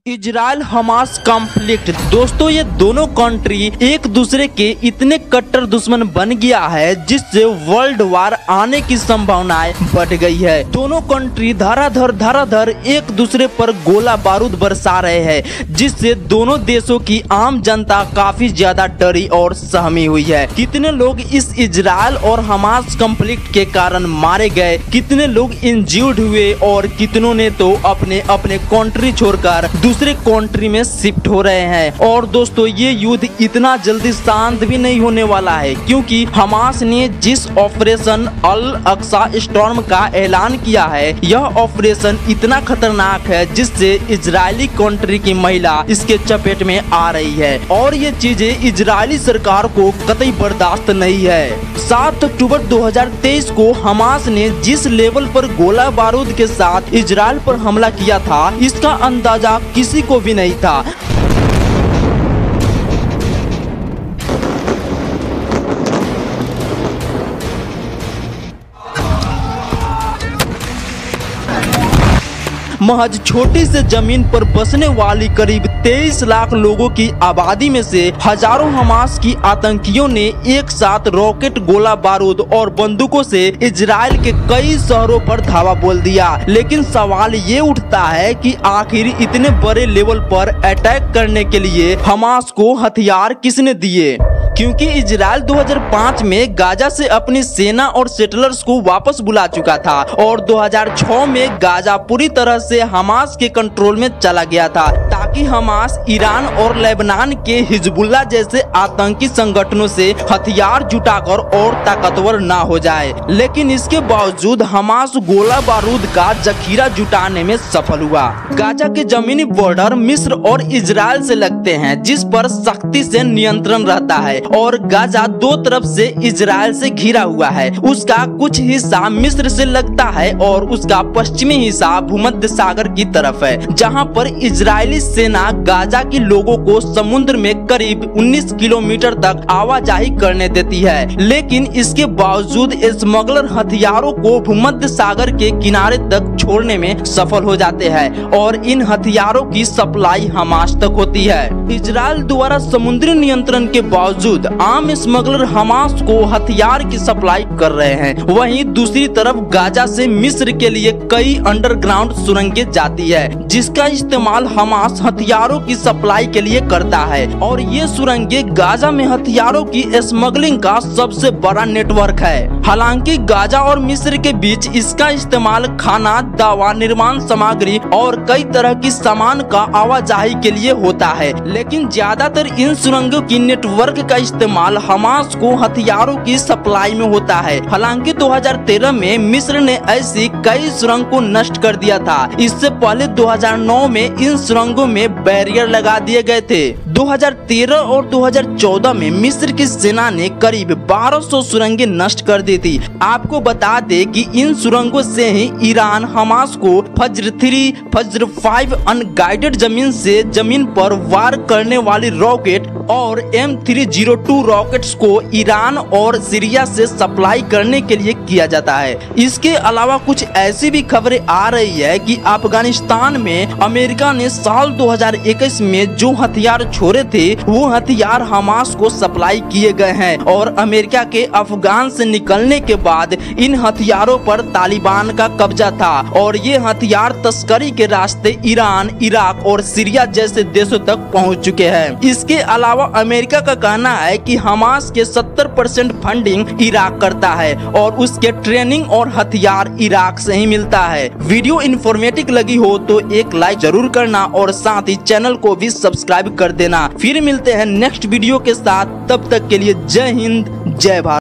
Israel Hamas conflict. दोस्तों ये दोनों कंट्री एक दूसरे के इतने कट्टर दुश्मन बन गया है जिससे वर्ल्ड वार आने की संभावनाएं बढ़ गई है। दोनों कंट्री धराधर एक दूसरे पर गोला बारूद बरसा रहे हैं जिससे दोनों देशों की आम जनता काफी ज्यादा डरी और सहमी हुई है। कितने लोग इस इजराइल और हमास कॉन्फ्लिक्ट के कारण मारे गए, कितने लोग इंज्यूर्ड हुए और कितनों ने तो अपने अपने कंट्री छोड़कर दूसरे कंट्री में शिफ्ट हो रहे हैं। और दोस्तों ये युद्ध इतना जल्दी शांत भी नहीं होने वाला है क्योंकि हमास ने जिस ऑपरेशन अल अक्सा स्टॉर्म का ऐलान किया है यह ऑपरेशन इतना खतरनाक है जिससे इजरायली कंट्री की महिला इसके चपेट में आ रही है और ये चीजें इजरायली सरकार को कतई बर्दाश्त नहीं है। 7 अक्टूबर 2023 को हमास ने जिस लेवल पर गोला बारूद के साथ इजराइल पर हमला किया था इसका अंदाजा किसी को भी नहीं था। महज छोटी से जमीन पर बसने वाली करीब 23 लाख लोगों की आबादी में से हजारों हमास की आतंकियों ने एक साथ रॉकेट, गोला बारूद और बंदूकों से इजराइल के कई शहरों पर धावा बोल दिया। लेकिन सवाल ये उठता है कि आखिर इतने बड़े लेवल पर अटैक करने के लिए हमास को हथियार किसने दिए? क्योंकि इजराइल 2005 में गाजा से अपनी सेना और सेटलर्स को वापस बुला चुका था और 2006 में गाजा पूरी तरह से हमास के कंट्रोल में चला गया था ताकि हमास ईरान और लेबनान के हिजबुल्लाह जैसे आतंकी संगठनों से हथियार जुटाकर और ताकतवर ना हो जाए। लेकिन इसके बावजूद हमास गोला बारूद का जखीरा जुटाने में सफल हुआ। गाजा के जमीनी बॉर्डर मिस्र और इजराइल से लगते हैं जिस पर सख्ती से नियंत्रण रहता है और गाजा दो तरफ से इजराइल से घिरा हुआ है। उसका कुछ हिस्सा मिस्र से लगता है और उसका पश्चिमी हिस्सा भूमध्य सागर की तरफ है जहां पर इजरायली सेना गाजा के लोगों को समुद्र में करीब 19 किलोमीटर तक आवाजाही करने देती है। लेकिन इसके बावजूद स्मगलर हथियारों को भूमध्य सागर के किनारे तक छोड़ने में सफल हो जाते हैं और इन हथियारों की सप्लाई हमास तक होती है। इजराइल द्वारा समुद्री नियंत्रण के बावजूद आम स्मगलर हमास को हथियार की सप्लाई कर रहे हैं। वहीं दूसरी तरफ गाजा से मिस्र के लिए कई अंडरग्राउंड सुरंगें जाती है जिसका इस्तेमाल हमास हथियारों की सप्लाई के लिए करता है और ये सुरंगें गाजा में हथियारों की स्मगलिंग का सबसे बड़ा नेटवर्क है। हालांकि गाजा और मिस्र के बीच इसका इस्तेमाल खाना, दवा, निर्माण सामग्री और कई तरह की सामान का आवाजाही के लिए होता है, लेकिन ज्यादातर इन सुरंगों की नेटवर्क का इस्तेमाल हमास को हथियारों की सप्लाई में होता है। हालांकि 2013 में मिस्र ने ऐसी कई सुरंग को नष्ट कर दिया था। इससे पहले 2009 में इन सुरंगों में बैरियर लगा दिए गए थे। 2013 और 2014 में मिस्र की सेना ने करीब 1200 सुरंगें नष्ट कर दी थी। आपको बता दे कि इन सुरंगों से ही ईरान हमास को फज्र 3, फज्र 5 अनगाइडेड जमीन पर वार करने वाली रॉकेट और M302 रॉकेट्स को ईरान और सीरिया से सप्लाई करने के लिए किया जाता है। इसके अलावा कुछ ऐसी भी खबरें आ रही है कि अफगानिस्तान में अमेरिका ने साल 2021 में जो हथियार छोड़े थे वो हथियार हमास को सप्लाई किए गए हैं और अमेरिका के अफगान से निकलने के बाद इन हथियारों पर तालिबान का कब्जा था और ये हथियार तस्करी के रास्ते ईरान, इराक और सीरिया जैसे देशों तक पहुंच चुके हैं। इसके अलावा अमेरिका का कहना है कि हमास के 70% फंडिंग इराक करता है और उसके ट्रेनिंग और हथियार इराक से ही मिलता है। वीडियो इन्फॉर्मेटिव लगी हो तो एक लाइक जरूर करना और साथ ही चैनल को भी सब्सक्राइब कर देना। फिर मिलते हैं नेक्स्ट वीडियो के साथ, तब तक के लिए जय हिंद, जय भारत।